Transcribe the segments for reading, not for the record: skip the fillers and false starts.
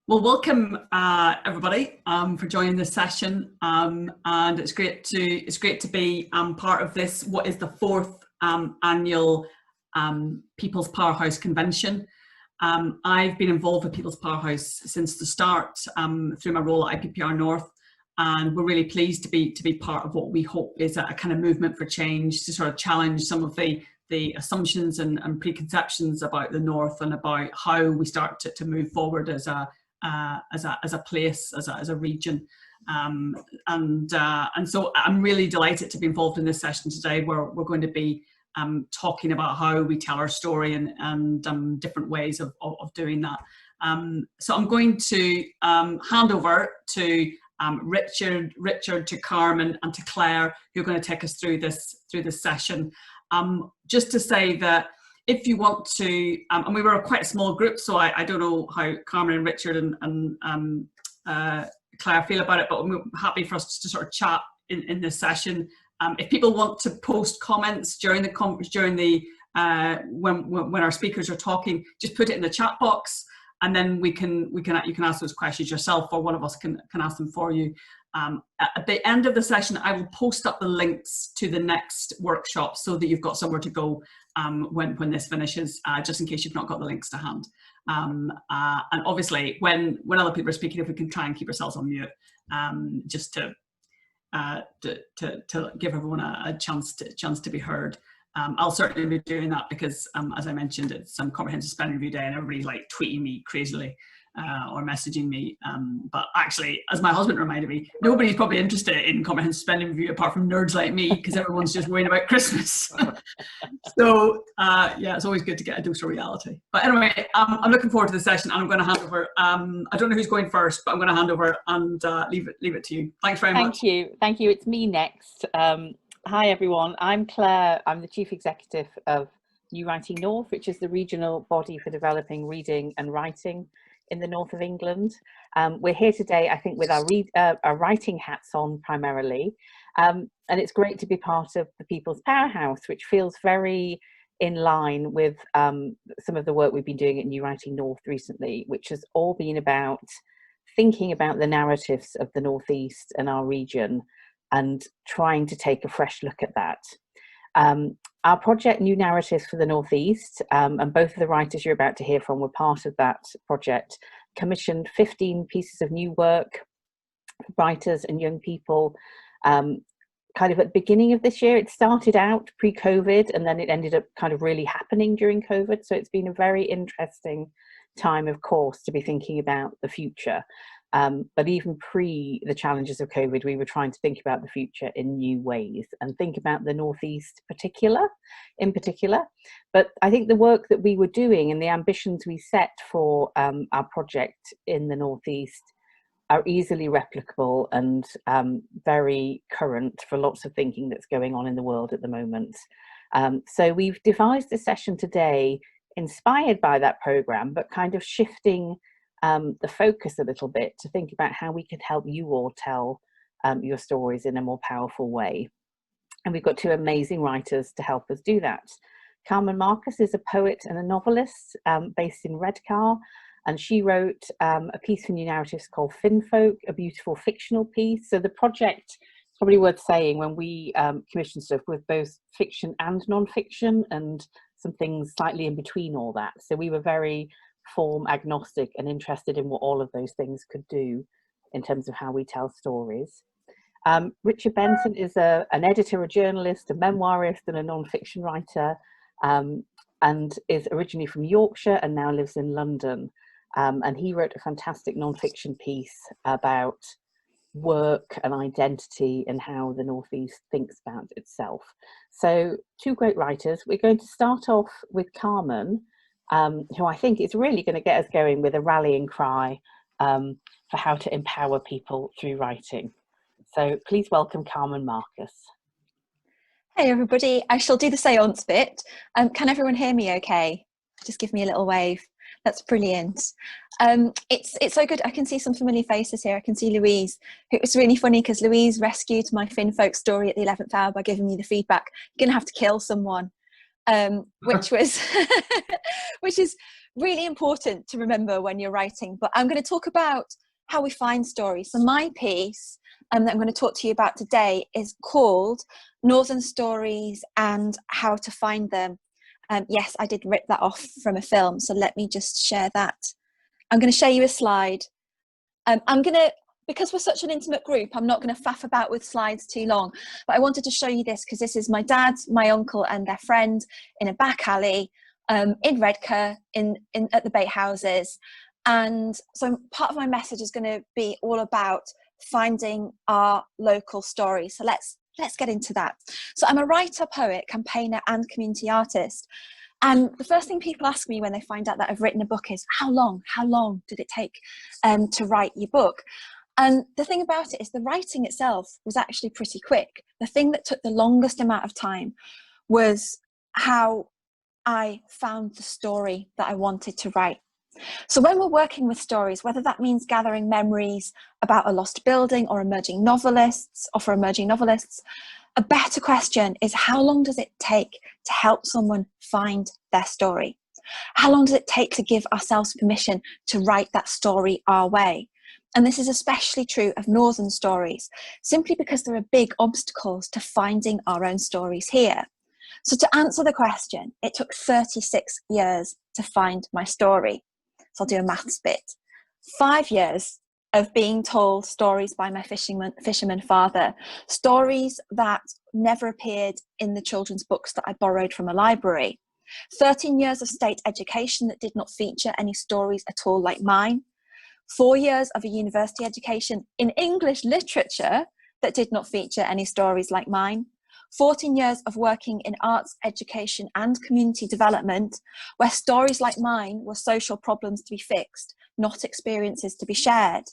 Well, welcome everybody for joining this session, and it's great to be part of this. What is the fourth annual People's Powerhouse Convention? I've been involved with People's Powerhouse since the start through my role at IPPR North, and we're really pleased to be part of what we hope is a kind of movement for change to sort of challenge some of the assumptions and preconceptions about the North and about how we start to move forward as a place, as a region, and so I'm really delighted to be involved in this session today, where we're going to be talking about how we tell our story and different ways of doing that. So I'm going to hand over to Richard, to Carmen, and to Claire, who are going to take us through this session. Just to say that if you want to, and we were quite a small group, so I don't know how Carmen and Richard and Claire feel about it, but I'm happy for us to sort of chat in this session. If people want to post comments during the when our speakers are talking, just put it in the chat box, and then you can ask those questions yourself, or one of us can ask them for you. At the end of the session, I will post up the links to the next workshop so that you've got somewhere to go when this finishes, just in case you've not got the links to hand. And obviously, when other people are speaking, if we can try and keep ourselves on mute, just to give everyone a chance to be heard. I'll certainly be doing that because, as I mentioned, it's Comprehensive Spelling Review Day, and everybody's like tweeting me crazily or messaging me. But actually, as my husband reminded me, nobody's probably interested in Comprehensive Spelling Review apart from nerds like me, because everyone's just worrying about Christmas. So yeah, it's always good to get a dose of reality. But anyway, I'm looking forward to the session, and I'm going to hand over. I don't know who's going first, but I'm going to hand over and leave it to you. Thanks very much. Thank you. It's me next. Hi everyone, I'm Claire. I'm the Chief Executive of New Writing North, which is the regional body for developing reading and writing in the north of England. We're here today, I think, with our writing hats on primarily, and it's great to be part of the People's Powerhouse, which feels very in line with some of the work we've been doing at New Writing North recently, which has all been about thinking about the narratives of the Northeast and our region, and trying to take a fresh look at that. Our project, New Narratives for the Northeast, and both of the writers you're about to hear from were part of that project, commissioned 15 pieces of new work for writers and young people, kind of at the beginning of this year. It started out pre-COVID, and then it ended up kind of really happening during COVID. So it's been a very interesting time, of course, to be thinking about the future. But even pre the challenges of COVID, we were trying to think about the future in new ways and think about the Northeast in particular. But I think the work that we were doing and the ambitions we set for our project in the Northeast are easily replicable and very current for lots of thinking that's going on in the world at the moment. So we've devised a session today inspired by that programme, but kind of shifting the focus a little bit to think about how we could help you all tell your stories in a more powerful way. And we've got two amazing writers to help us do that. Carmen Marcus is a poet and a novelist based in Redcar, and she wrote a piece for New Narratives called Finfolk, a beautiful fictional piece. So the project, it's probably worth saying, when we commissioned stuff with both fiction and non-fiction, and some things slightly in between all that. So we were very form agnostic and interested in what all of those things could do in terms of how we tell stories. Richard Benson is an editor, a journalist, a memoirist, and a non-fiction writer, and is originally from Yorkshire and now lives in London. And he wrote a fantastic non-fiction piece about work and identity and how the Northeast thinks about itself. So two great writers. We're going to start off with Carmen, who I think is really going to get us going with a rallying cry for how to empower people through writing. So please welcome Carmen Marcus. Hey everybody, I shall do the seance bit. Can everyone hear me okay? Just give me a little wave. That's brilliant. It's so good. I can see some familiar faces here. I can see Louise. It was really funny because Louise rescued my Finfolk story at the 11th hour by giving me the feedback, you're going to have to kill someone. Which was which is really important to remember when you're writing. But I'm going to talk about how we find stories. So my piece that I'm going to talk to you about today is called Northern Stories and How to Find Them. Yes, I did rip that off from a film, so let me just share that. I'm going to show you a slide. Because we're such an intimate group, I'm not going to faff about with slides too long, but I wanted to show you this because this is my dad, my uncle and their friend in a back alley in Redcar at the bait houses. And so part of my message is going to be all about finding our local stories. So let's get into that. So I'm a writer, poet, campaigner and community artist. And the first thing people ask me when they find out that I've written a book is, how long did it take to write your book? And the thing about it is the writing itself was actually pretty quick. The thing that took the longest amount of time was how I found the story that I wanted to write. So when we're working with stories, whether that means gathering memories about a lost building or emerging novelists, or for emerging novelists, a better question is, how long does it take to help someone find their story? How long does it take to give ourselves permission to write that story our way? And this is especially true of Northern stories, simply because there are big obstacles to finding our own stories here. So to answer the question, it took 36 years to find my story. So I'll do a maths bit. 5 years of being told stories by my fisherman father, stories that never appeared in the children's books that I borrowed from a library. 13 years of state education that did not feature any stories at all like mine. 4 years of a university education in English literature that did not feature any stories like mine. 14 years of working in arts, education and community development, where stories like mine were social problems to be fixed, not experiences to be shared.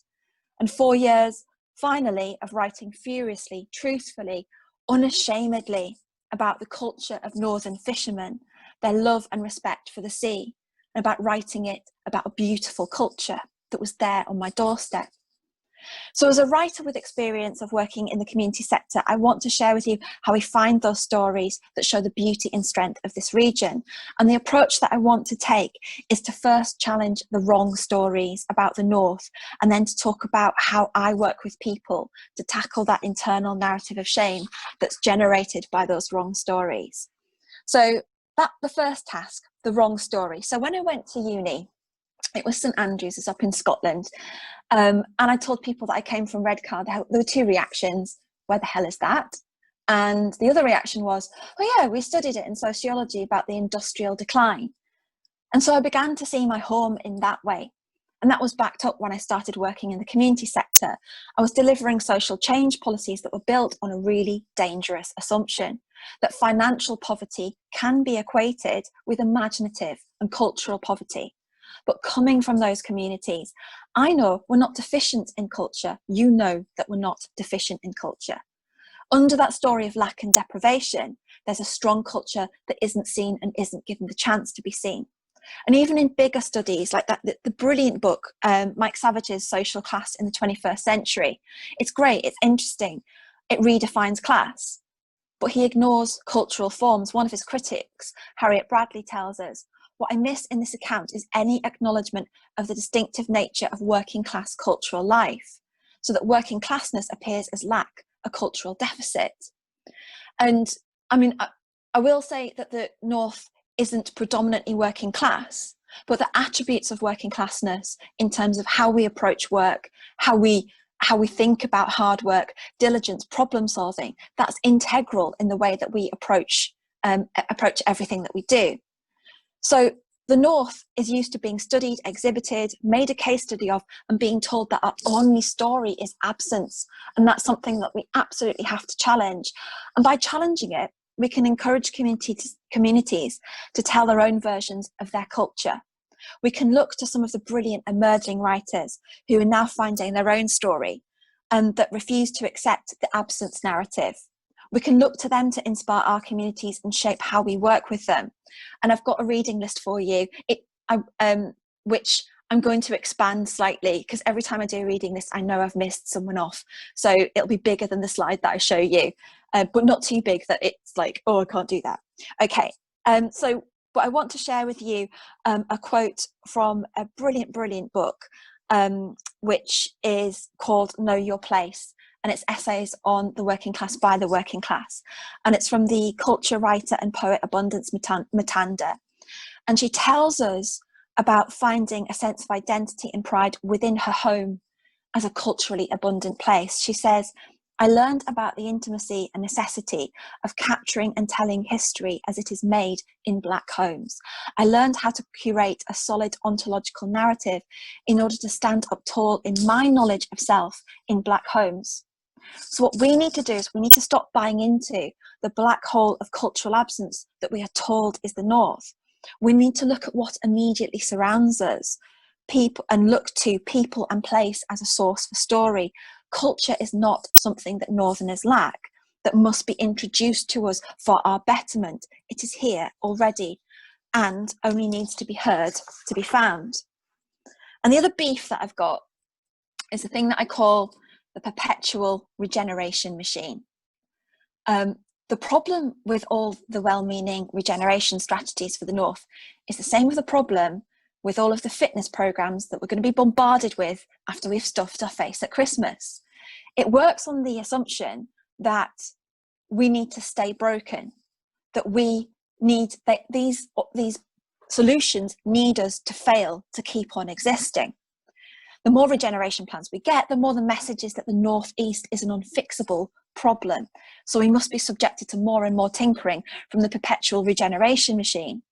And 4 years, finally, of writing furiously, truthfully, unashamedly about the culture of Northern fishermen, their love and respect for the sea, and about writing it about a beautiful culture that was there on my doorstep. So as a writer with experience of working in the community sector, I want to share with you how we find those stories that show the beauty and strength of this region. And the approach that I want to take is to first challenge the wrong stories about the North, and then to talk about how I work with people to tackle that internal narrative of shame that's generated by those wrong stories. So that's the first task, the wrong story. So when I went to uni, it was St Andrews, it's up in Scotland. And I told people that I came from Redcar. There were two reactions. Where the hell is that? And the other reaction was, oh yeah, we studied it in sociology about the industrial decline. And so I began to see my home in that way. And that was backed up when I started working in the community sector. I was delivering social change policies that were built on a really dangerous assumption that financial poverty can be equated with imaginative and cultural poverty. But coming from those communities, I know we're not deficient in culture. You know that we're not deficient in culture. Under that story of lack and deprivation, there's a strong culture that isn't seen and isn't given the chance to be seen. And even in bigger studies like that, the brilliant book, Mike Savage's Social Class in the 21st Century, it's great, it's interesting, it redefines class, but he ignores cultural forms. One of his critics, Harriet Bradley, tells us, what I miss in this account is any acknowledgement of the distinctive nature of working class cultural life, so that working classness appears as lack, a cultural deficit. And I mean, I will say that the North isn't predominantly working class, but the attributes of working classness in terms of how we approach work, how we think about hard work, diligence, problem solving, that's integral in the way that we approach everything that we do. So the North is used to being studied, exhibited, made a case study of, and being told that our only story is absence. And that's something that we absolutely have to challenge. And by challenging it, we can encourage communities to tell their own versions of their culture. We can look to some of the brilliant emerging writers who are now finding their own story and that refuse to accept the absence narrative. We can look to them to inspire our communities and shape how we work with them. And I've got a reading list for you, which I'm going to expand slightly, because every time I do a reading list, I know I've missed someone off. So it'll be bigger than the slide that I show you, but not too big that it's like, oh, I can't do that. Okay, so But I want to share with you a quote from a brilliant, brilliant book, which is called Know Your Place. And it's essays on the working class by the working class. And it's from the culture writer and poet Abundance Matanda. And she tells us about finding a sense of identity and pride within her home as a culturally abundant place. She says, I learned about the intimacy and necessity of capturing and telling history as it is made in Black homes. I learned how to curate a solid ontological narrative in order to stand up tall in my knowledge of self in Black homes. So what we need to do is we need to stop buying into the black hole of cultural absence that we are told is the North. We need to look at what immediately surrounds us, people, and look to people and place as a source for story. Culture is not something that Northerners lack, that must be introduced to us for our betterment. It is here already and only needs to be heard to be found. And the other beef that I've got is the thing that I call the perpetual regeneration machine. The problem with all the well-meaning regeneration strategies for the North is the same with the problem with all of the fitness programs that we're going to be bombarded with after we've stuffed our face at Christmas. It works on the assumption that we need to stay broken, that we need that these solutions need us to fail to keep on existing. The more regeneration plans we get, the more the message is that the Northeast is an unfixable problem. So we must be subjected to more and more tinkering from the perpetual regeneration machine.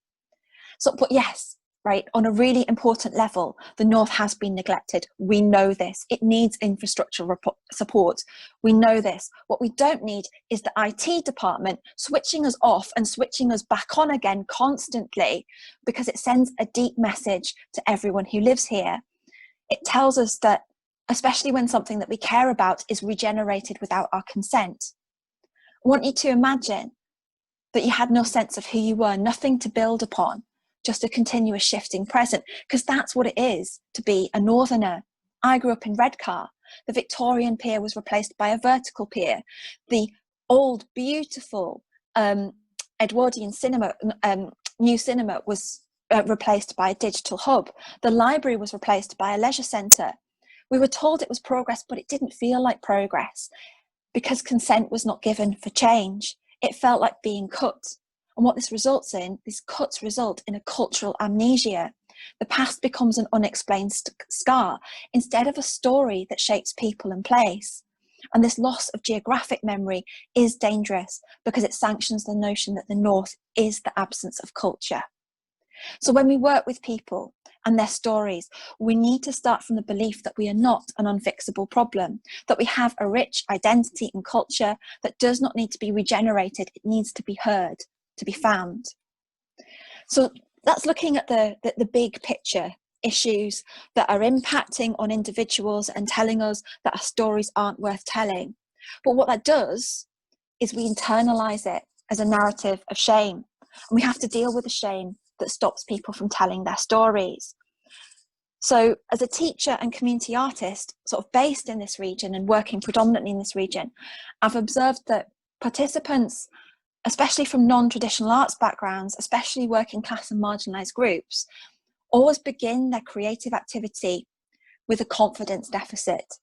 So, but yes, right, on a really important level, the North has been neglected. We know this. It needs infrastructural support. We know this. What we don't need is the IT department switching us off and switching us back on again constantly, because it sends a deep message to everyone who lives here. It tells us that, especially when something that we care about is regenerated without our consent. I want you to imagine that you had no sense of who you were, nothing to build upon, just a continuous shifting present, because that's what it is to be a Northerner. I grew up in Redcar. The Victorian pier was replaced by a vertical pier. The old, beautiful Edwardian cinema, new cinema was replaced by a digital hub. The library was replaced by a leisure centre. We were told it was progress, but it didn't feel like progress because consent was not given for change. It felt like being cut. And what this results in, these cuts result in a cultural amnesia. The past becomes an unexplained scar instead of a story that shapes people and place. And this loss of geographic memory is dangerous because it sanctions the notion that the North is the absence of culture. So when we work with people and their stories, we need to start from the belief that we are not an unfixable problem, that we have a rich identity and culture that does not need to be regenerated, it needs to be heard, to be found. So that's looking at the big picture issues that are impacting on individuals and telling us that our stories aren't worth telling. But what that does is we internalize it as a narrative of shame, and we have to deal with the shame that stops people from telling their stories. So as a teacher and community artist, sort of based in this region and working predominantly in this region, I've observed that participants, especially from non-traditional arts backgrounds, especially working class and marginalised groups, always begin their creative activity with a confidence deficit.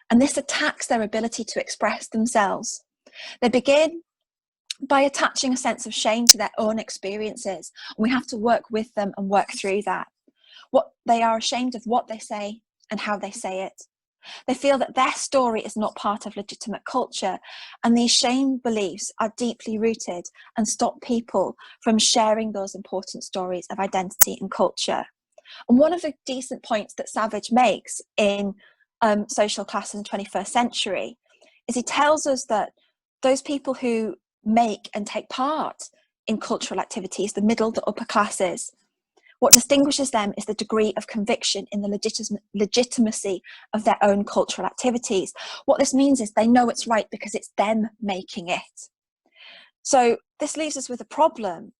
And this attacks their ability to express themselves. They begin by attaching a sense of shame to their own experiences. We have to work with them and work through that. What they are ashamed of what they say and how they say it. They feel that their story is not part of legitimate culture, and these shame beliefs are deeply rooted and stop people from sharing those important stories of identity and culture. And one of the decent points that Savage makes in Social Class in the 21st Century is he tells us that those people who make and take part in cultural activities, the middle, the upper classes, what distinguishes them is the degree of conviction in the legitimacy of their own cultural activities. What this means is they know it's right because it's them making it. So this leaves us with a problem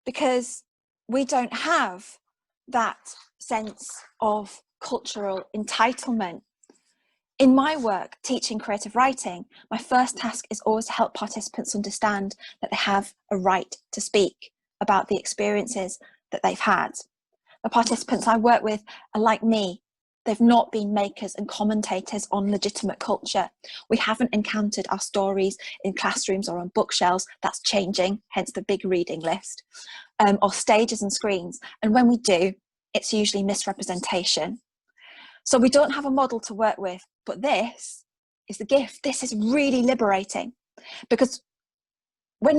because we don't have that sense of cultural entitlement. In my work, teaching creative writing, my first task is always to help participants understand that they have a right to speak about the experiences that they've had. The participants I work with are like me. They've not been makers and commentators on legitimate culture. We haven't encountered our stories in classrooms or on bookshelves. That's changing, hence the big reading list, or stages and screens. And when we do, it's usually misrepresentation. So we don't have a model to work with, but this is the gift. This is really liberating, because what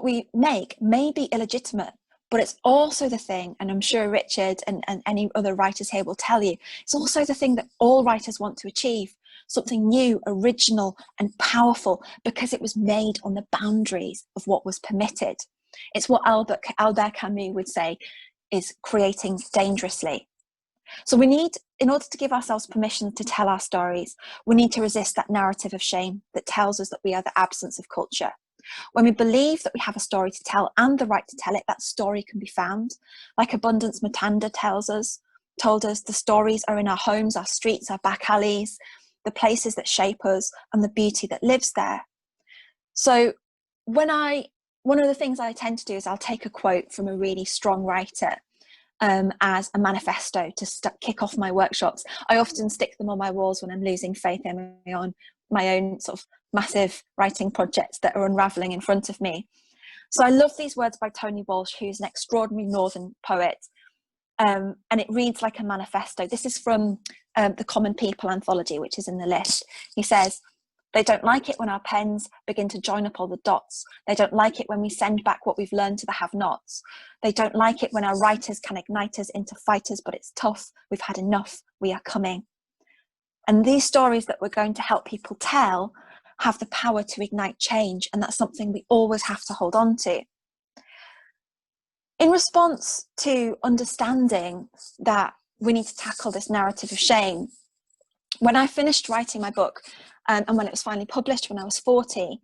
we make may be illegitimate, but it's also the thing, and I'm sure Richard and any other writers here will tell you, it's also the thing that all writers want to achieve, something new, original and powerful, because it was made on the boundaries of what was permitted. It's what Albert Camus would say is creating dangerously. So we need, in order to give ourselves permission to tell our stories, we need to resist that narrative of shame that tells us that we are the absence of culture. When we believe that we have a story to tell and the right to tell it, that story can be found. Like Abundance Matanda told us, the stories are in our homes, our streets, our back alleys, the places that shape us, and the beauty that lives there. So one of the things I tend to do is I'll take a quote from a really strong writer as a manifesto to kick off my workshops. I often stick them on my walls when I'm losing faith in my own sort of massive writing projects that are unraveling in front of me. So I love these words by Tony Walsh, who's an extraordinary Northern poet, and it reads like a manifesto. This is from the Common People anthology, which is in the list. He says, "They don't like it when our pens begin to join up all the dots. They don't like it when we send back what we've learned to the have-nots. They don't like it when our writers can ignite us into fighters, but it's tough. We've had enough. We are coming." And these stories that we're going to help people tell have the power to ignite change, and that's something we always have to hold on to. In response to understanding that we need to tackle this narrative of shame, when I finished writing my book, and when it was finally published when I was 40,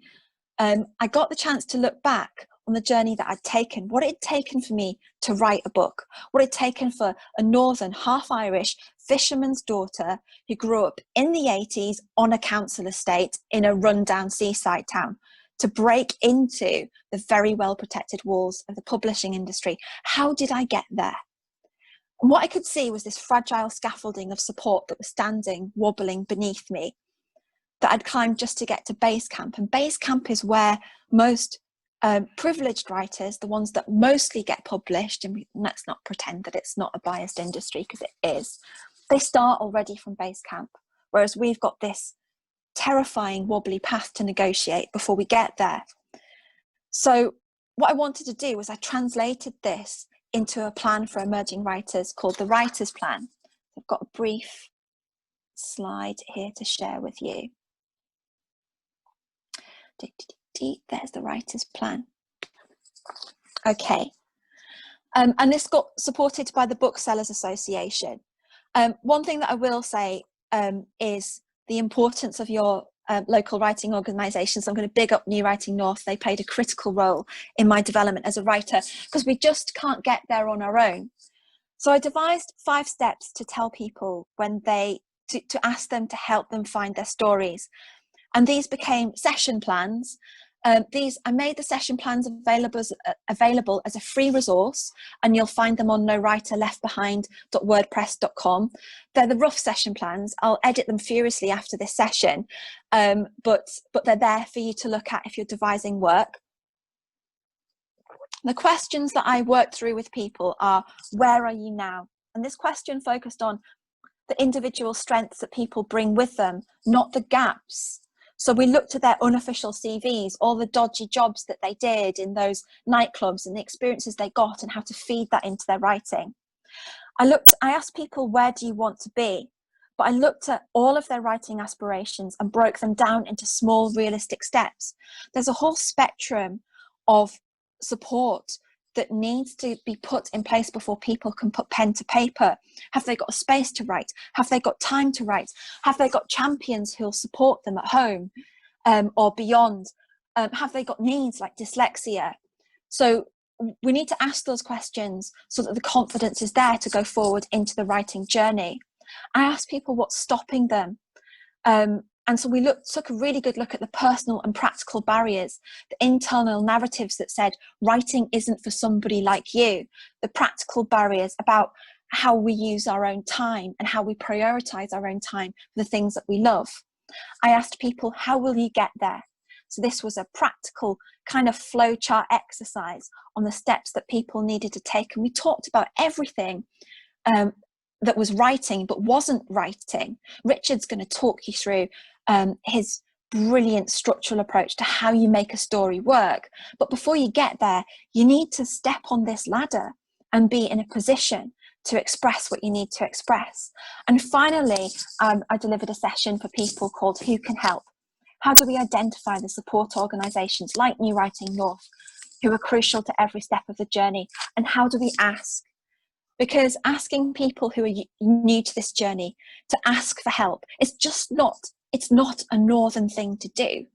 I got the chance to look back on the journey that I'd taken, what it had taken for me to write a book, what it had taken for a Northern, half-Irish fisherman's daughter who grew up in the 80s on a council estate in a rundown seaside town to break into the very well-protected walls of the publishing industry. How did I get there? And what I could see was this fragile scaffolding of support that was standing, wobbling beneath me, that I'd climbed just to get to base camp. And base camp is where most privileged writers, the ones that mostly get published, and let's not pretend that it's not a biased industry, because it is, they start already from base camp, whereas we've got this terrifying wobbly path to negotiate before we get there. So what I wanted to do was I translated this into a plan for emerging writers called the Writer's Plan. I've got a brief slide here to share with you. There's the Writer's Plan. Okay. And this got supported by the Booksellers Association. One thing that I will say is the importance of your local writing organisations. I'm going to big up New Writing North. They played a critical role in my development as a writer, because we just can't get there on our own. So I devised 5 steps to tell people when to ask them to help them find their stories. And these became session plans. I made the session plans available as a free resource, and you'll find them on nowriterleftbehind.wordpress.com. They're the rough session plans. I'll edit them furiously after this session, but they're there for you to look at if you're devising work. The questions that I worked through with people are, where are you now? And this question focused on the individual strengths that people bring with them, not the gaps. So we looked at their unofficial CVs, all the dodgy jobs that they did in those nightclubs and the experiences they got and how to feed that into their writing. I asked people, where do you want to be? But I looked at all of their writing aspirations and broke them down into small, realistic steps. There's a whole spectrum of support that needs to be put in place before people can put pen to paper. Have they got a space to write? Have they got time to write? Have they got champions who'll support them at home or beyond? Have they got needs like dyslexia? So we need to ask those questions so that the confidence is there to go forward into the writing journey. I ask people what's stopping them. And so we took a really good look at the personal and practical barriers, the internal narratives that said writing isn't for somebody like you, the practical barriers about how we use our own time and how we prioritize our own time for the things that we love. I asked people, how will you get there? So this was a practical kind of flowchart exercise on the steps that people needed to take. And we talked about everything that was writing but wasn't writing. Richard's going to talk you through his brilliant structural approach to how you make a story work. But before you get there, you need to step on this ladder and be in a position to express what you need to express. And finally, I delivered a session for people called Who Can Help? How do we identify the support organisations like New Writing North who are crucial to every step of the journey? And how do we ask? Because asking people who are new to this journey to ask for help is just not, it's not a northern thing to do.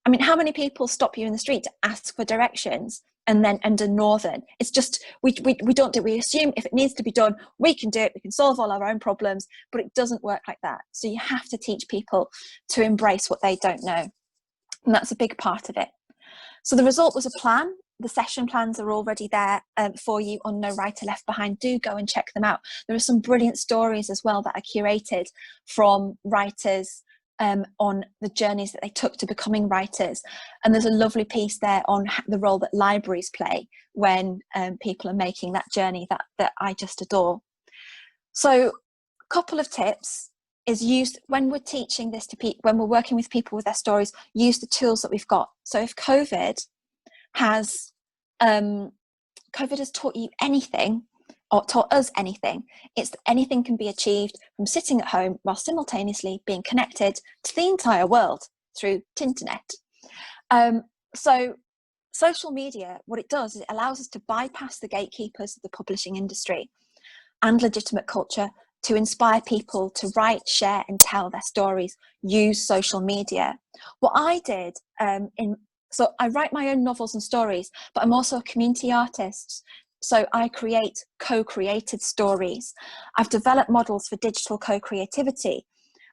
I mean, how many people stop you in the street to ask for directions and then under northern? It's just, we don't do it. We assume if it needs to be done, we can do it. We can solve all our own problems, but it doesn't work like that. So you have to teach people to embrace what they don't know. And that's a big part of it. So the result was a plan. The session plans are already there for you on No Writer Left Behind. Do go and check them out. There are some brilliant stories as well that are curated from writers on the journeys that they took to becoming writers. And there's a lovely piece there on the role that libraries play when people are making that journey that I just adore. So a couple of tips is used when we're teaching this to people, when we're working with people with their stories, use the tools that we've got. So if COVID has taught you anything, or taught us anything, it's that anything can be achieved from sitting at home while simultaneously being connected to the entire world through Tinternet. So social media, what it does is it allows us to bypass the gatekeepers of the publishing industry and legitimate culture to inspire people to write, share and tell their stories, use social media. What I did so I write my own novels and stories, but I'm also a community artist. So I create co-created stories. I've developed models for digital co-creativity.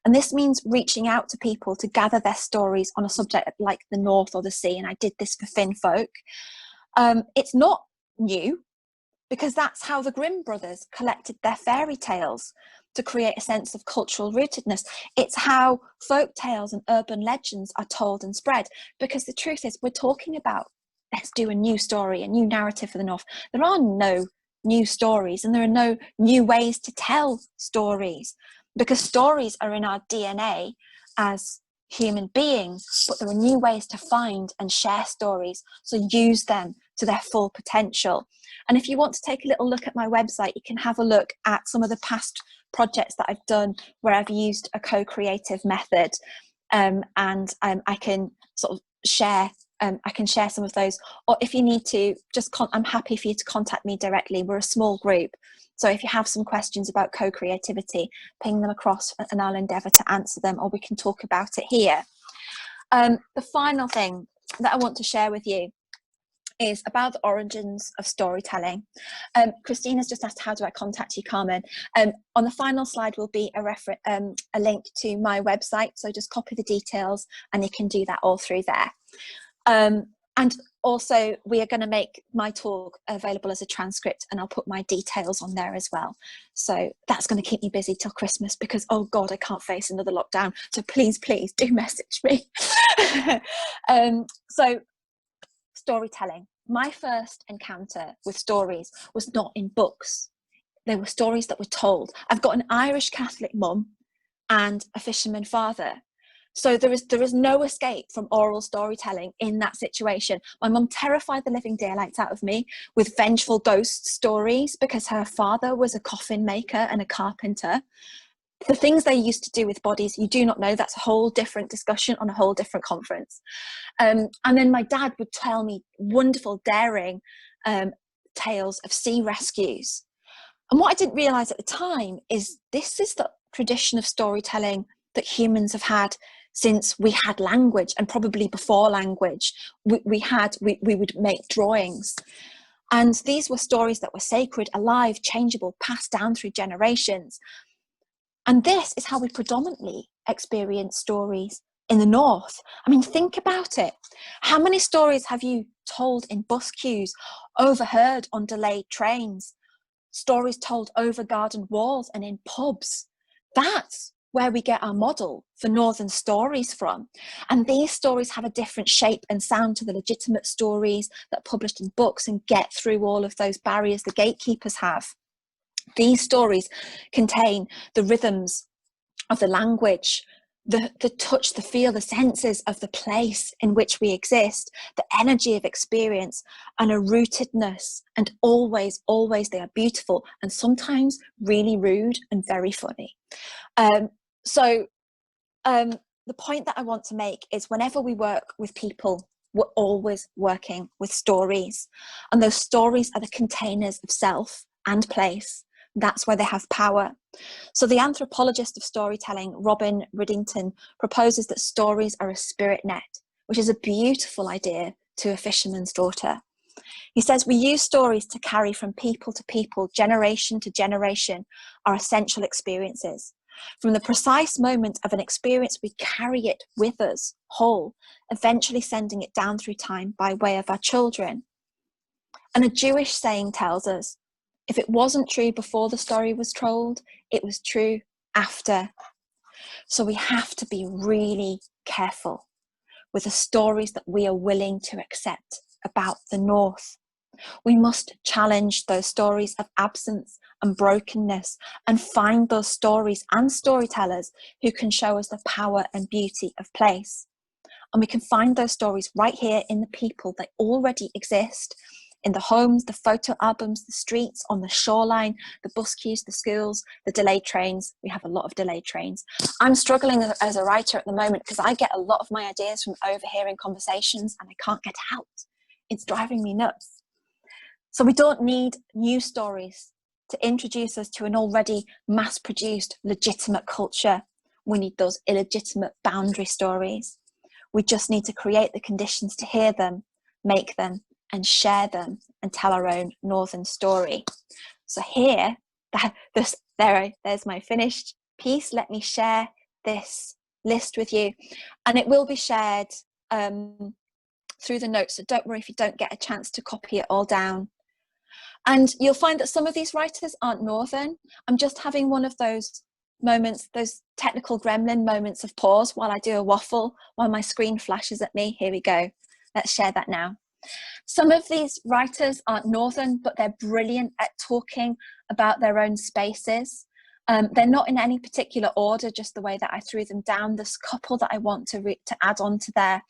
And this means reaching out to people to gather their stories on a subject like the North or the sea. And I did this for Finn Folk. It's not new, because that's how the Grimm brothers collected their fairy tales to create a sense of cultural rootedness. It's how folk tales and urban legends are told and spread, because the truth is we're talking about, let's do a new story, a new narrative for the North. There are no new stories and there are no new ways to tell stories, because stories are in our DNA as human beings, but there are new ways to find and share stories. So use them to their full potential. And if you want to take a little look at my website, you can have a look at some of the past projects that I've done where I've used a co-creative method, and I can sort of share. I can share some of those, or if you need to, I'm happy for you to contact me directly. We're a small group, so if you have some questions about co-creativity, ping them across and I'll endeavour to answer them, or we can talk about it here. The final thing that I want to share with you is about the origins of storytelling. Christina's just asked, how do I contact you, Carmen? On the final slide will be a link to my website, so just copy the details and you can do that all through there. And also we are going to make my talk available as a transcript, and I'll put my details on there as well. So that's going to keep me busy till Christmas, because oh God, I can't face another lockdown. So please do message me. So storytelling. My first encounter with stories was not in books. They were stories that were told. I've got an Irish Catholic mum and a fisherman father. So there is no escape from oral storytelling in that situation. My mum terrified the living daylights out of me with vengeful ghost stories because her father was a coffin maker and a carpenter. The things they used to do with bodies, you do not know. That's a whole different discussion on a whole different conference. And then my dad would tell me wonderful, daring tales of sea rescues. And what I didn't realise at the time is this is the tradition of storytelling that humans have had since we had language, and probably before language. We would make drawings. And these were stories that were sacred, alive, changeable, passed down through generations. And this is how we predominantly experience stories in the north. I mean, think about it. How many stories have you told in bus queues, overheard on delayed trains, stories told over garden walls and in pubs? That's where we get our model for northern stories from. And these stories have a different shape and sound to the legitimate stories that are published in books and get through all of those barriers the gatekeepers have. These stories contain the rhythms of the language, the touch, the feel, the senses of the place in which we exist, the energy of experience, and a rootedness. And always they are beautiful and sometimes really rude and very funny. So the point that I want to make is whenever we work with people, we're always working with stories. And those stories are the containers of self and place. That's where they have power. So the anthropologist of storytelling, Robin Riddington, proposes that stories are a spirit net, which is a beautiful idea to a fisherman's daughter. He says we use stories to carry from people to people, generation to generation, our essential experiences. From the precise moment of an experience, we carry it with us whole, eventually sending it down through time by way of our children. And a Jewish saying tells us, if it wasn't true before the story was told, it was true after. So we have to be really careful with the stories that we are willing to accept about the North. We must challenge those stories of absence and brokenness and find those stories and storytellers who can show us the power and beauty of place. And we can find those stories right here in the people that already exist, in the homes, the photo albums, the streets, on the shoreline, the bus queues, the schools, the delayed trains. We have a lot of delayed trains. I'm struggling as a writer at the moment because I get a lot of my ideas from overhearing conversations and I can't get out. It's driving me nuts. So we don't need new stories to introduce us to an already mass-produced, legitimate culture. We need those illegitimate boundary stories. We just need to create the conditions to hear them, make them, and share them and tell our own Northern story. So here, there's my finished piece. Let me share this list with you. And it will be shared through the notes, so don't worry if you don't get a chance to copy it all down. And you'll find that some of these writers aren't Northern. I'm just having one of those moments, those technical gremlin moments of pause while I do a waffle, while my screen flashes at me. Here we go. Let's share that now. Some of these writers aren't Northern, but they're brilliant at talking about their own spaces. They're not in any particular order, just the way that I threw them down. There's a couple that I want to add on to there.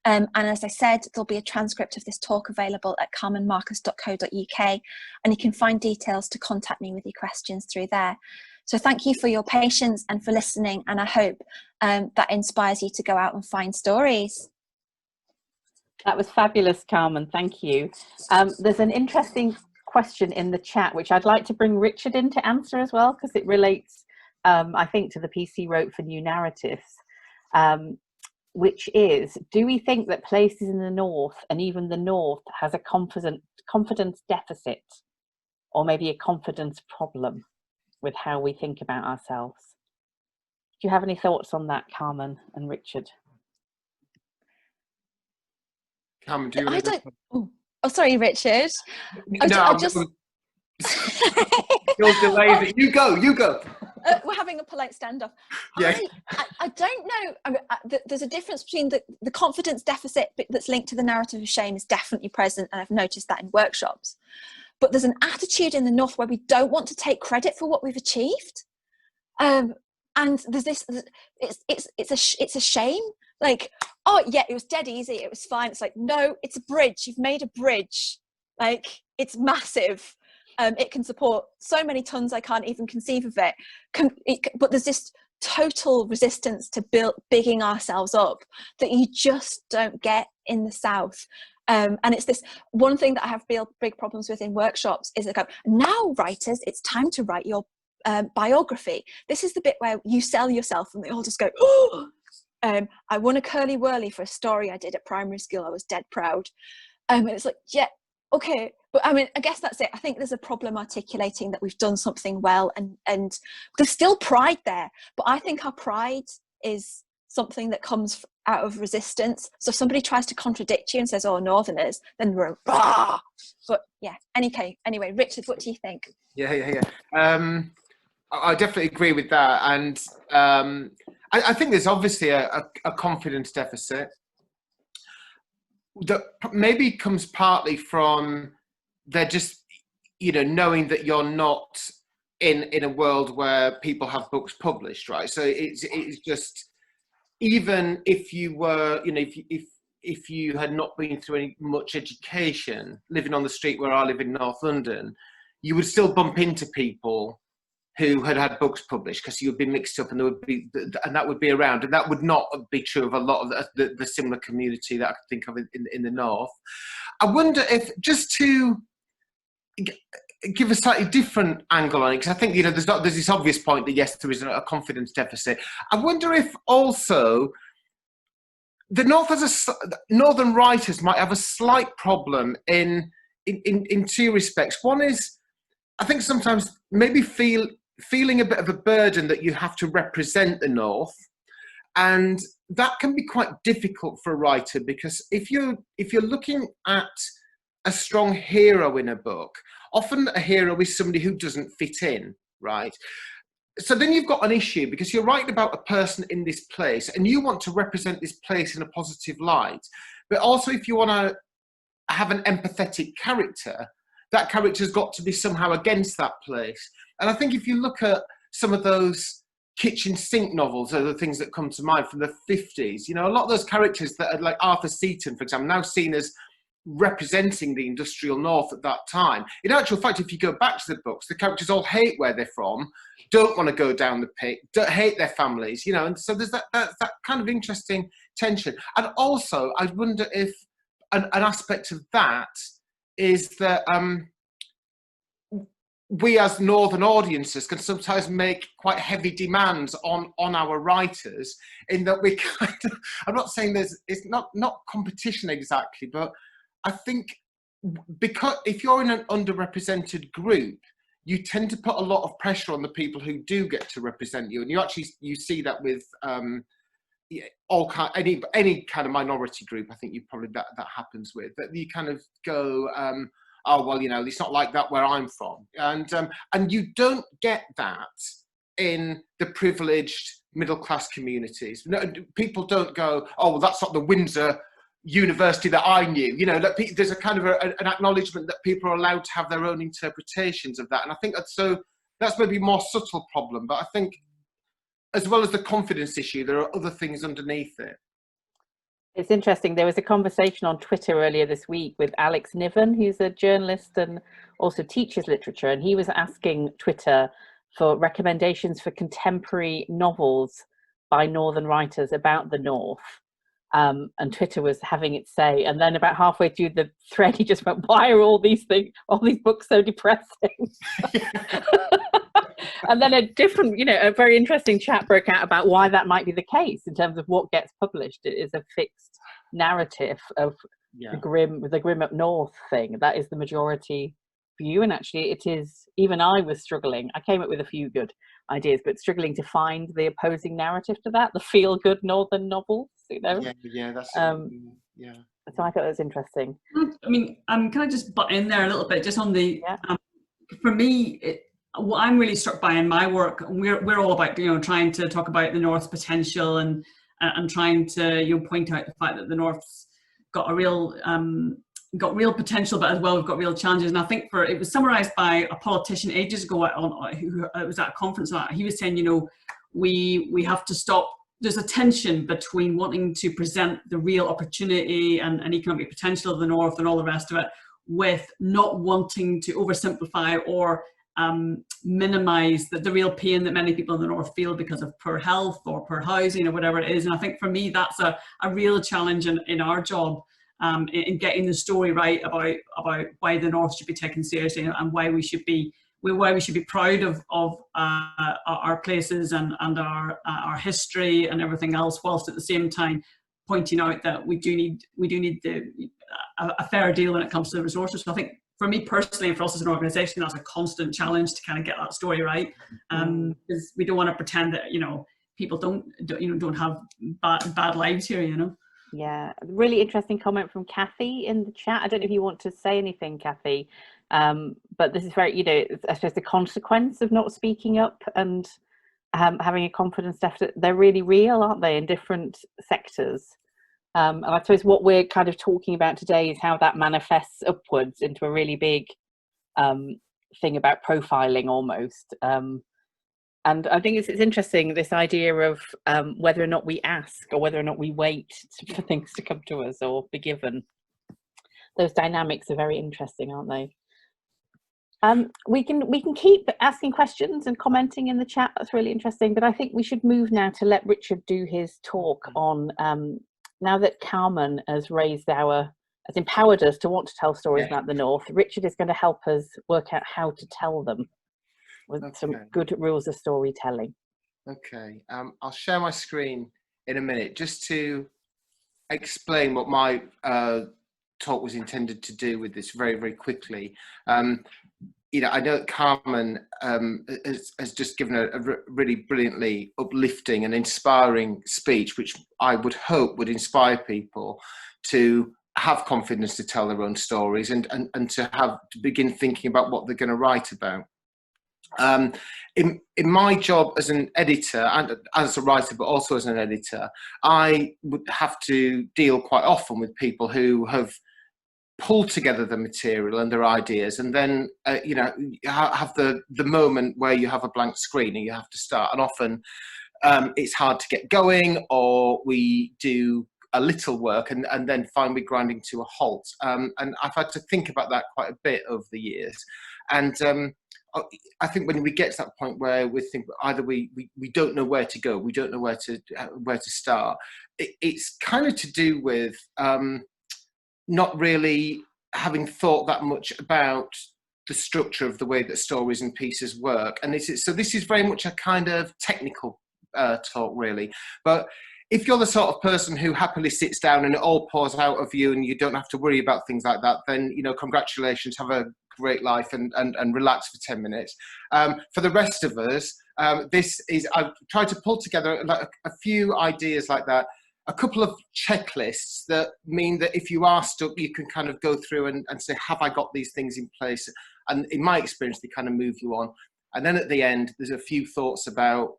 And as I said, there'll be a transcript of this talk available at carmenmarcus.co.uk, and you can find details to contact me with your questions through there. So thank you for your patience and for listening, and I hope that inspires you to go out and find stories. That was fabulous, Carmen. Thank you. There's an interesting question in the chat, which I'd like to bring Richard in to answer as well, because it relates, I think, to the piece he wrote for New Narratives, which is, do we think that places in the North and even the North has a confidence deficit, or maybe a confidence problem with how we think about ourselves? Do you have any thoughts on that, Carmen and Richard? Carmen, do you want to Oh, sorry, Richard. You'll delay it. You go. We're having a polite standoff. Yeah. I don't know. I mean, there's a difference between the confidence deficit that's linked to the narrative of shame is definitely present, and I've noticed that in workshops. But there's an attitude in the North where we don't want to take credit for what we've achieved, and there's this. It's a shame. Like, oh yeah, it was dead easy, it was fine. It's like, no, it's a bridge. You've made a bridge. Like, it's massive. It can support so many tons I can't even conceive of it. But there's this total resistance to bigging ourselves up that you just don't get in the South. And it's this one thing that I have big problems with in workshops is like, now writers, it's time to write your biography. This is the bit where you sell yourself, and they all just go, oh. I won a curly whirly for a story I did at primary school. I was dead proud. And it's like, yeah, okay. But I mean, I guess that's it. I think there's a problem articulating that we've done something well, and there's still pride there. But I think our pride is something that comes out of resistance. So if somebody tries to contradict you and says, oh, Northerners, then we're rah. But yeah, anyway, Richard, what do you think? Yeah. I definitely agree with that. And I think there's obviously a confidence deficit that maybe comes partly from they're just, knowing that you're not in a world where people have books published, right? So it's just, even if you were, if you had not been through any much education, living on the street where I live in North London, you would still bump into people who had books published, because you would be mixed up, and that would be around, and that would not be true of a lot of the similar community that I could think of in the North. I wonder if, just to give a slightly different angle on it, because I think there's this obvious point that yes, there is a confidence deficit. I wonder if also the North Northern writers might have a slight problem in two respects. One is, I think sometimes maybe feeling a bit of a burden that you have to represent the North, and that can be quite difficult for a writer, because if you're looking at a strong hero in a book, often a hero is somebody who doesn't fit in, right? So then you've got an issue, because you're writing about a person in this place and you want to represent this place in a positive light, but also if you want to have an empathetic character, that character's got to be somehow against that place. And I think if you look at some of those kitchen sink novels, are the things that come to mind from the 50s, a lot of those characters that are like Arthur Seaton, for example, now seen as representing the industrial North at that time. In actual fact, if you go back to the books, the characters all hate where they're from, don't want to go down the pit, don't hate their families, and so there's that kind of interesting tension. And also, I wonder if an aspect of that is that we as Northern audiences can sometimes make quite heavy demands on our writers, in that we kind of, I'm not saying it's not competition exactly, but I think because if you're in an underrepresented group, you tend to put a lot of pressure on the people who do get to represent you, and you see that with any kind of minority group. I think you probably that happens with that. You kind of go, oh well, it's not like that where I'm from, and you don't get that in the privileged middle class communities. No, people don't go, oh well, that's not the Windsor University that I knew. There's a kind of an acknowledgement that people are allowed to have their own interpretations of that, and I think that's maybe a more subtle problem. But I think, as well as the confidence issue, there are other things underneath it. It's interesting. There was a conversation on Twitter earlier this week with Alex Niven, who's a journalist and also teaches literature, and he was asking Twitter for recommendations for contemporary novels by Northern writers about the North. And Twitter was having its say, and then about halfway through the thread, he just went, "Why are all these books so depressing?" And then a very interesting chat broke out about why that might be the case in terms of what gets published. It is a fixed narrative of the grim up north thing. That is the majority view, and actually, it is. Even I was struggling. I came up with a few good ideas, but struggling to find the opposing narrative to that, the feel-good Northern novels. That's so I thought it was interesting. I mean, can I just butt in there a little bit, just on the for me, what I'm really struck by in my work, and we're all about trying to talk about the North's potential and trying to point out the fact that the North's got real potential, but as well we've got real challenges. And I think it was summarised by a politician ages ago who was at a conference. He was saying, we have to stop. There's a tension between wanting to present the real opportunity and economic potential of the North and all the rest of it, with not wanting to oversimplify or minimise the real pain that many people in the North feel because of poor health or poor housing or whatever it is. And I think for me, that's a real challenge in our job, in getting the story right about why the North should be taken seriously and why we should be proud of our places and our history and everything else, whilst at the same time pointing out that we do need a fair deal when it comes to the resources. So I think for me personally, and for us as an organisation, that's a constant challenge to kind of get that story right, because we don't want to pretend that people don't have bad lives here, you know. Yeah, really interesting comment from Kathy in the chat. I don't know if you want to say anything, Kathy, but this is very, you know, I suppose the consequence of not speaking up and having a confidence deficit, they're really real, aren't they, in different sectors? And I suppose what we're kind of talking about today is how that manifests upwards into a really big thing about profiling almost. And I think it's interesting, this idea of whether or not we ask or whether or not we wait for things to come to us or be given. Those dynamics are very interesting, aren't they? We can keep asking questions and commenting in the chat. That's really interesting. But I think we should move now to let Richard do his talk on, now that Carmen has empowered us to want to tell stories about the North, Richard is going to help us work out how to tell them with some good rules of storytelling. Okay, I'll share my screen in a minute just to explain what my talk was intended to do with this very, very quickly. You know, I know that Carmen has just given a really brilliantly uplifting and inspiring speech, which I would hope would inspire people to have confidence to tell their own stories and to begin thinking about what they're going to write about. In my job as an editor and as a writer, but also as an editor, I would have to deal quite often with people who have pulled together the material and their ideas, and then you know, have the moment where you have a blank screen and you have to start. And often it's hard to get going, or we do a little work and then find we're grinding to a halt. And I've had to think about that quite a bit over the years. And I think when we get to that point where we think either we don't know where to go, we don't know where to start, it's kind of to do with not really having thought that much about the structure of the way that stories and pieces work. And this is very much a kind of technical talk, really. But if you're the sort of person who happily sits down and it all pours out of you and you don't have to worry about things like that, then, you know, congratulations, have a great life and relax for 10 minutes. For the rest of us, I've tried to pull together like a few ideas like that, a couple of checklists that mean that if you are stuck, you can kind of go through and say, have I got these things in place? And in my experience, they kind of move you on. And then at the end, there's a few thoughts about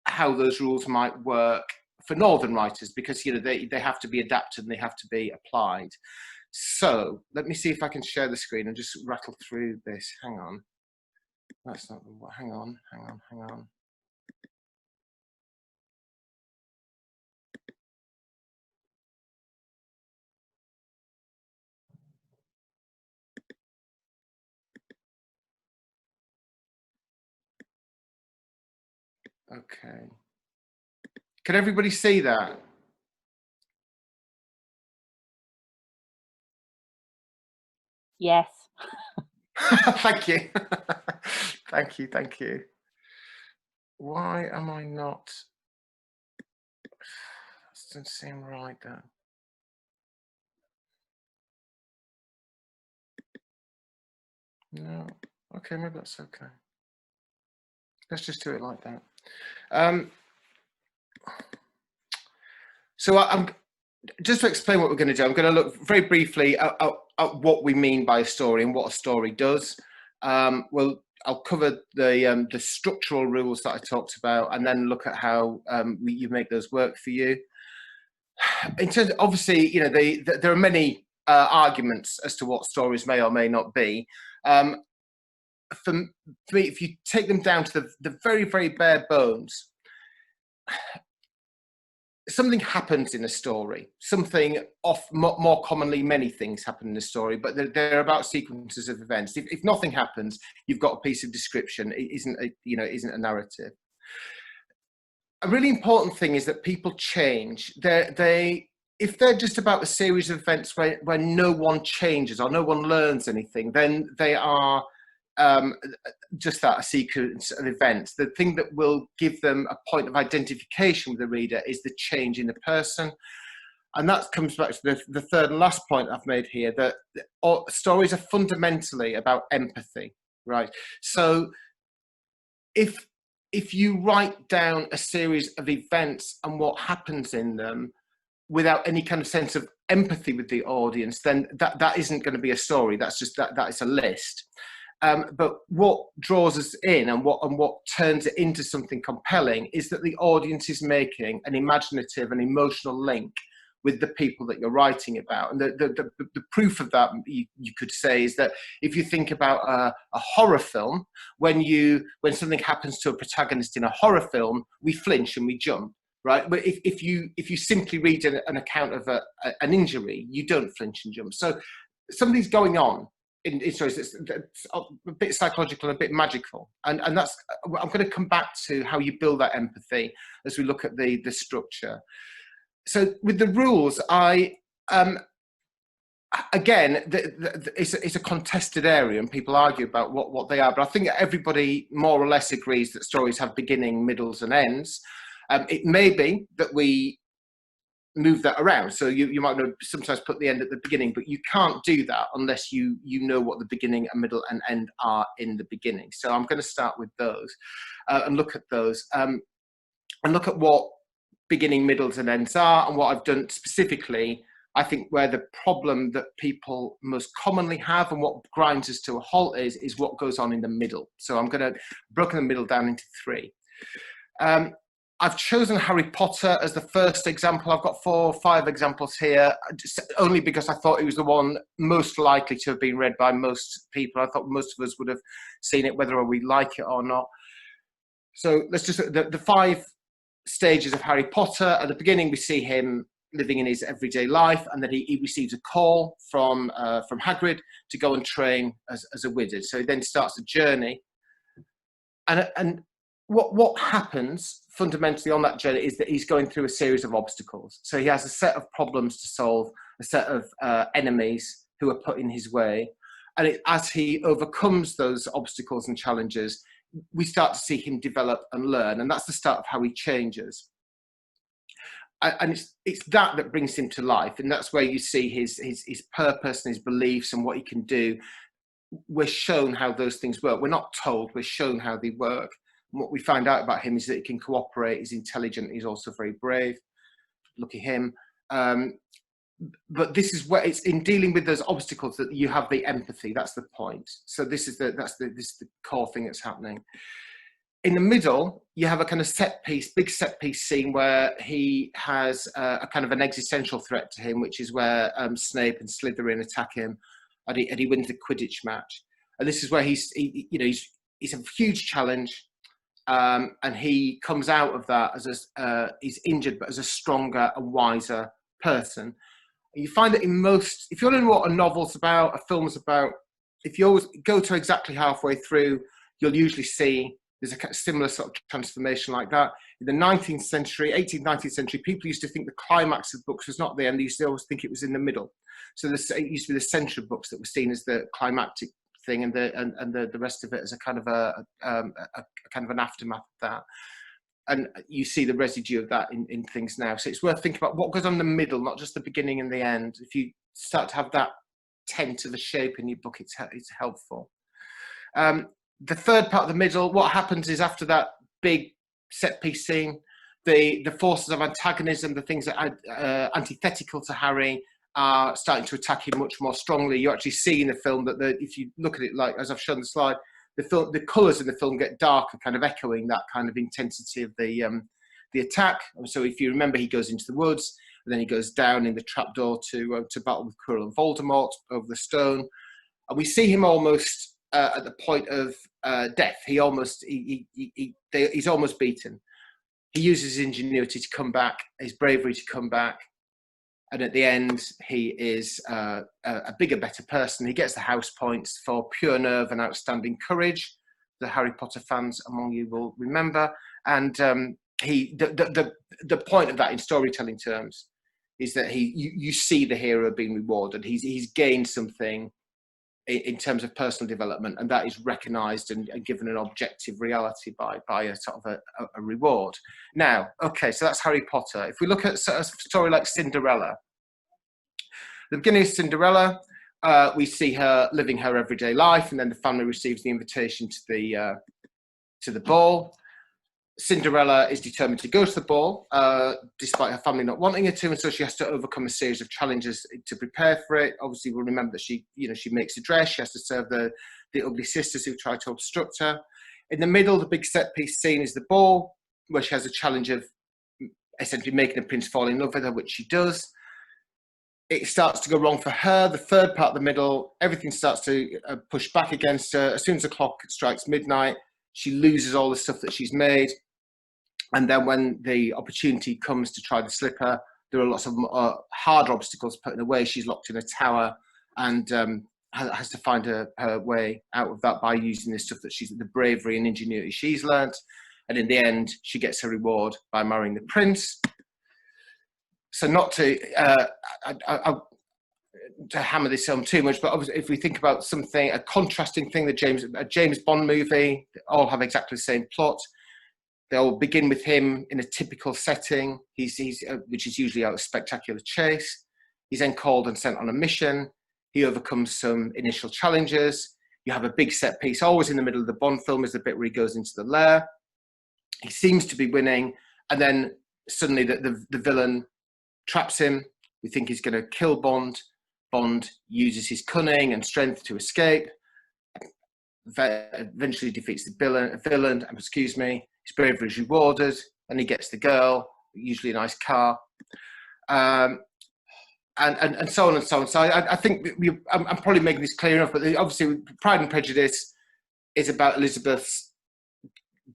how those rules might work for Northern writers, because, you know, they have to be adapted and they have to be applied. So let me see if I can share the screen and just rattle through this. Hang on. That's not what. Hang on. Okay. Can everybody see that? Yes. Thank you. Thank you. Why am I not? This doesn't seem right, though. No. Okay, maybe that's okay. Let's just do it like that. So I'm just to explain what we're going to do. I'm going to look very briefly at what we mean by a story and what a story does. I'll cover the structural rules that I talked about, and then look at how you make those work for you. In terms of, obviously, you know, there are many arguments as to what stories may or may not be. For me, if you take them down to the very, very bare bones, something happens in a story. Something more commonly, many things happen in a story, but they're about sequences of events. If nothing happens, you've got a piece of description. It isn't a narrative. A really important thing is that people change. If they're just about a series of events where no one changes or no one learns anything, then they are just that, a sequence of events. The thing that will give them a point of identification with the reader is the change in the person. And that comes back to the third and last point I've made here, that stories are fundamentally about empathy, right? So if if you write down a series of events and what happens in them without any kind of sense of empathy with the audience, then that isn't going to be a story. That's just that is a list. But what draws us in and what turns it into something compelling is that the audience is making an imaginative and emotional link with the people that you're writing about. And the proof of that, you could say, is that if you think about a horror film, when something happens to a protagonist in a horror film, we flinch and we jump, right? But if you simply read an account of an injury, you don't flinch and jump. So something's going on in stories that's a bit psychological and a bit magical, and that's, I'm going to come back to how you build that empathy as we look at the structure. So with the rules, again, it's a contested area and people argue about what they are, but I think everybody more or less agrees that stories have beginning, middles and ends. It may be that we move that around, so you might sometimes put the end at the beginning, but you can't do that unless you know what the beginning and middle and end are in the beginning. So I'm going to start with those and look at those and look at what beginning, middles and ends are, and what I've done specifically, I think where the problem that people most commonly have and what grinds us to a halt is what goes on in the middle. So I'm going to break the middle down into three. I've chosen Harry Potter as the first example. I've got 4 or 5 examples here, only because I thought it was the one most likely to have been read by most people. I thought most of us would have seen it, whether we like it or not. So let's just, the 5 stages of Harry Potter. At the beginning, we see him living in his everyday life, and then he receives a call from Hagrid to go and train as a wizard. So he then starts a journey. And what happens fundamentally on that journey is that he's going through a series of obstacles. So he has a set of problems to solve, a set of enemies who are put in his way. And as he overcomes those obstacles and challenges, we start to see him develop and learn. And that's the start of how he changes. And it's that brings him to life. And that's where you see his purpose and his beliefs and what he can do. We're shown how those things work. We're not told, we're shown how they work. And what we find out about him is that he can cooperate, he's intelligent, he's also very brave. Look at him. But this is where it's in dealing with those obstacles that you have the empathy. That's the point. So this is the core thing that's happening. In the middle, you have a kind of big set piece scene where he has a kind of an existential threat to him, which is where Snape and Slytherin attack him, and he wins the Quidditch match. And this is where he's a huge challenge. And he comes out of that as he's injured, but as a stronger and wiser person. And you find that if you want to know what a novel's about, a film's about, if you always go to exactly halfway through, you'll usually see there's a similar sort of transformation like that. In the 19th century, 18th, 19th century, people used to think the climax of books was not there, and they used to always think it was in the middle. So it used to be the centre of books that were seen as the climactic thing, and the rest of it as a kind of an aftermath of that. And you see the residue of that in things now. So it's worth thinking about what goes on in the middle, not just the beginning and the end. If you start to have that tend to the shape in your book, it's helpful. The third part of the middle, what happens is after that big set piece scene, the forces of antagonism, the things that are antithetical to Harry, are starting to attack him much more strongly. You actually see in the film that if you look at it, like as I've shown the slide, the colours in the film get darker, kind of echoing that kind of intensity of the attack. So if you remember, he goes into the woods, and then he goes down in the trapdoor to battle with Quirrell and Voldemort over the stone, and we see him almost at the point of death. He's almost beaten. He uses his ingenuity to come back, his bravery to come back. And at the end, he is a bigger, better person. He gets the house points for pure nerve and outstanding courage. The Harry Potter fans among you will remember. And the point of that in storytelling terms is that you see the hero being rewarded. He's gained something in terms of personal development, and that is recognised and given an objective reality by a sort of a reward. Now, okay, so that's Harry Potter. If we look at a story like Cinderella, the beginning of Cinderella, we see her living her everyday life, and then the family receives the invitation to the ball. Cinderella is determined to go to the ball, despite her family not wanting her to, and so she has to overcome a series of challenges to prepare for it. Obviously, we'll remember that she makes a dress. She has to serve the ugly sisters who try to obstruct her. In the middle, the big set piece scene is the ball, where she has a challenge of essentially making a prince fall in love with her, which she does. It starts to go wrong for her. The third part of the middle, everything starts to push back against her. As soon as the clock strikes midnight, she loses all the stuff that she's made. And then when the opportunity comes to try the slipper, there are lots of harder obstacles put in the way. She's locked in a tower and has to find her way out of that by using the stuff that the bravery and ingenuity she's learnt. And in the end, she gets her reward by marrying the prince. So not to hammer this home too much, but obviously if we think about a contrasting thing, a James Bond movie, they all have exactly the same plot. They all begin with him in a typical setting, which is usually a spectacular chase. He's then called and sent on a mission. He overcomes some initial challenges. You have a big set piece, always in the middle of the Bond film is the bit where he goes into the lair. He seems to be winning, and then suddenly the villain traps him. We think he's going to kill Bond. Bond uses his cunning and strength to escape. Eventually defeats the villain. His bravery is rewarded, and he gets the girl, usually a nice car, and so on and so on. So I think I'm probably making this clear enough, but obviously Pride and Prejudice is about Elizabeth's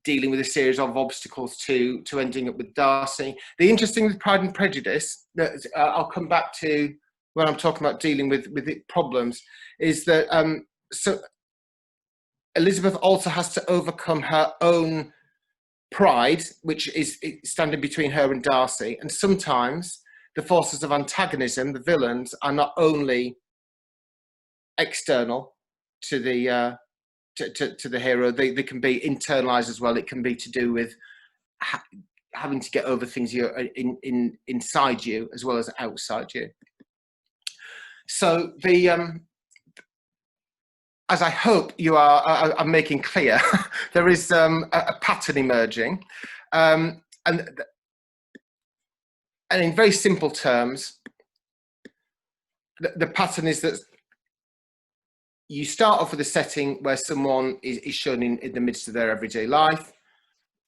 dealing with a series of obstacles to ending up with Darcy. The interesting with Pride and Prejudice, that I'll come back to when I'm talking about dealing with problems, is that so Elizabeth also has to overcome her own pride, which is standing between her and Darcy. And sometimes the forces of antagonism, the villains, are not only external to the hero, they can be internalized as well. It can be to do with having to get over things inside you as well as outside you. So as I hope you are making clear, there is a pattern emerging, and in very simple terms, the pattern is that you start off with a setting where someone is shown in the midst of their everyday life.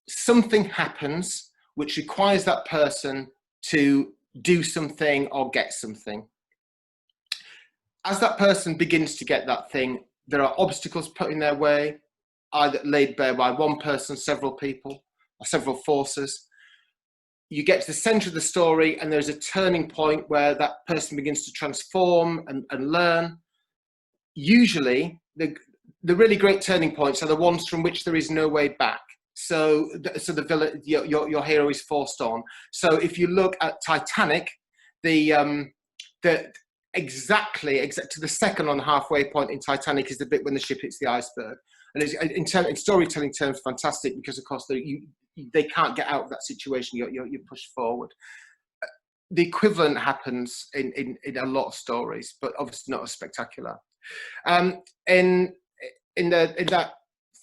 Something happens which requires that person to do something or get something. As that person begins to get that thing, there are obstacles put in their way, either laid bare by one person, several people, or several forces. You get to the centre of the story, and there's a turning point where that person begins to transform and learn. Usually, the really great turning points are the ones from which there is no way back. So the villain, your hero is forced on. So if you look at Titanic, exactly to the second on the halfway point in Titanic is the bit when the ship hits the iceberg. And in storytelling terms, fantastic, because of course they can't get out of that situation. You're pushed forward. The equivalent happens in a lot of stories, but obviously not as spectacular. In that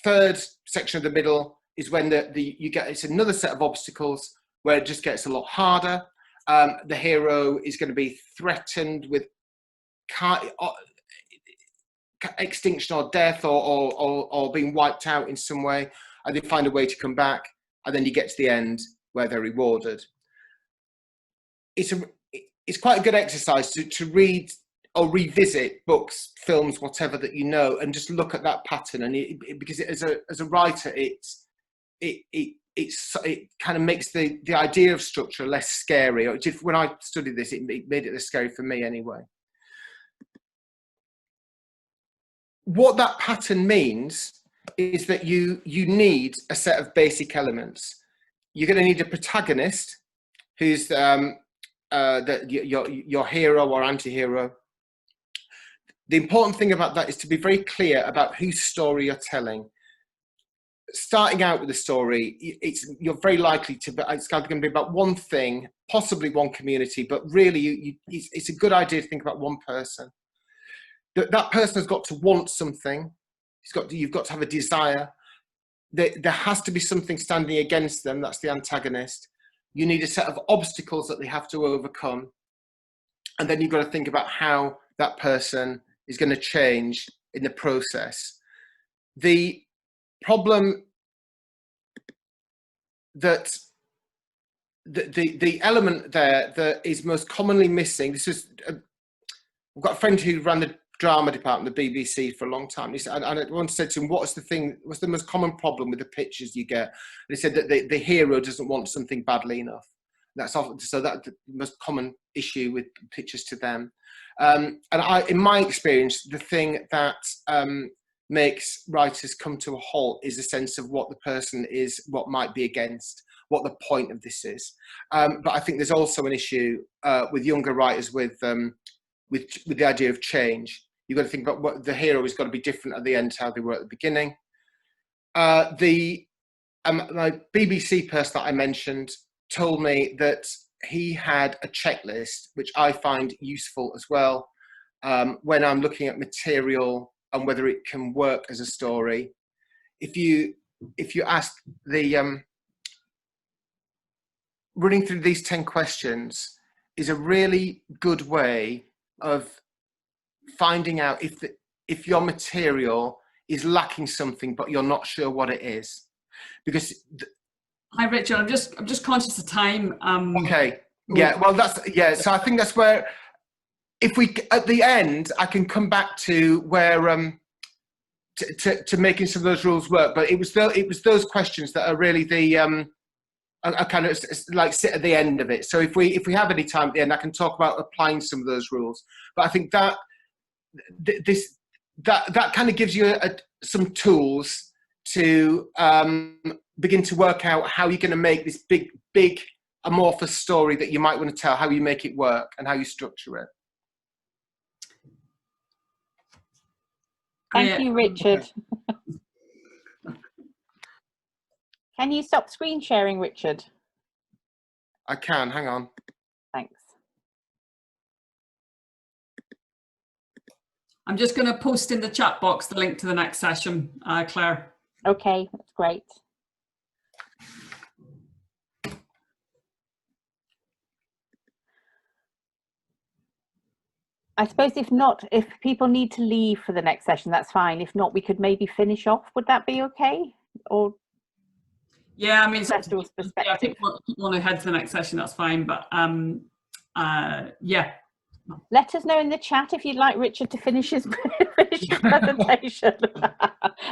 third section of the middle is when it's another set of obstacles where it just gets a lot harder. The hero is going to be threatened with extinction or death or being wiped out in some way, and they find a way to come back, and then you get to the end where they're rewarded. It's quite a good exercise to read or revisit books, films, whatever that you know, and just look at that pattern. And because as a writer, it kind of makes the idea of structure less scary. Or when I studied this, it made it less scary for me anyway. What that pattern means is that you need a set of basic elements. You're going to need a protagonist who's your hero or anti-hero. The important thing about that is to be very clear about whose story you're telling. Starting out with a story, you're very likely it's going to be about one thing, possibly one community, but really it's a good idea to think about one person. That person has got to want something. You've got to have a desire. there has to be something standing against them. That's the antagonist. You need a set of obstacles that they have to overcome. And then you've got to think about how that person is going to change in the process. The problem that the element there that is most commonly missing, this is, I've got a friend who ran the drama department, the BBC, for a long time. He said, and I once said to him, what's the most common problem with the pitches you get? And he said that the hero doesn't want something badly enough. That's often, so that's the most common issue with pitches to them. And in my experience, the thing that makes writers come to a halt is a sense of what the person is, what might be against, what the point of this is. But I think there's also an issue with younger writers with the idea of change. You've got to think about what the hero has got to be different at the end to how they were at the beginning. My BBC person that I mentioned told me that he had a checklist, which I find useful as well when I'm looking at material and whether it can work as a story. If you ask the running through these 10 questions is a really good way of finding out if your material is lacking something, but you're not sure what it is. Because hi Richard, I'm just conscious of time. Okay, yeah, well so I think that's where, if we at the end I can come back to where to making some of those rules work. But it was those questions that are really the I kind of like sit at the end of it. So if we have any time at the end, I can talk about applying some of those rules. But I think that that kind of gives you some tools to begin to work out how you're going to make this big amorphous story that you might want to tell, how you make it work and how you structure it. Thank you, Richard. Can you stop screen sharing, Richard? I can, hang on. Thanks. I'm just going to post in the chat box the link to the next session, Claire. Okay, that's great. I suppose if people need to leave for the next session, that's fine. If not, we could maybe finish off. Would that be okay? Or yeah, I mean, perspective. Yeah, I think people want to head to the next session, that's fine. But yeah. Let us know in the chat if you'd like Richard to finish his presentation.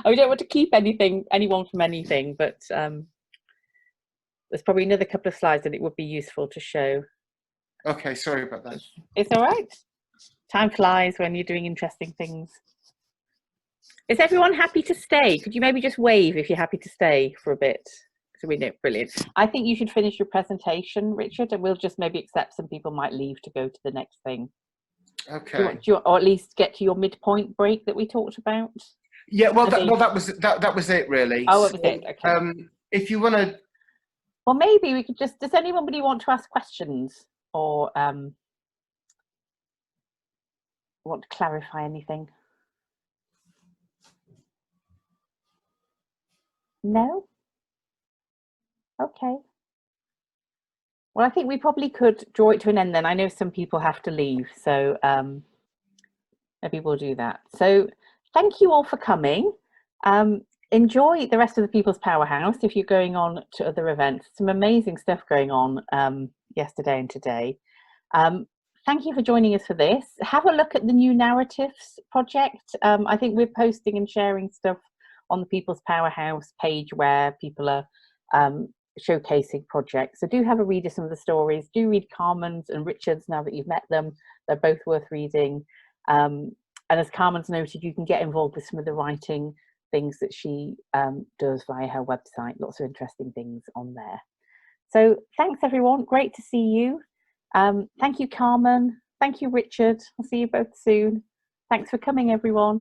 We don't want to keep anyone from anything, but there's probably another couple of slides that it would be useful to show. Okay, sorry about that. It's all right. Time flies when you're doing interesting things. Is everyone happy to stay? Could you maybe just wave if you're happy to stay for a bit? So we know, brilliant. I think you should finish your presentation, Richard, and we'll just maybe accept some people might leave to go to the next thing. Okay. Or at least get to your midpoint break that we talked about. Yeah, well, that was it really. Oh, that was it. Okay. If you want to, well, maybe we could just. Does anybody want to ask questions or want to clarify anything? No. Okay. Well, I think we probably could draw it to an end then. I know some people have to leave, so maybe we'll do that. So thank you all for coming. Enjoy the rest of the People's Powerhouse if you're going on to other events. Some amazing stuff going on yesterday and today. Thank you for joining us for this. Have a look at the New Narratives project. I think we're posting and sharing stuff on the People's Powerhouse page where people are showcasing projects. So do have a read of some of the stories. Do read Carmen's and Richard's now that you've met them. They're both worth reading. And as Carmen's noted, you can get involved with some of the writing things that she does via her website. Lots of interesting things on there. So thanks everyone. Great to see you. Thank you, Carmen. Thank you, Richard. I'll see you both soon. Thanks for coming, everyone.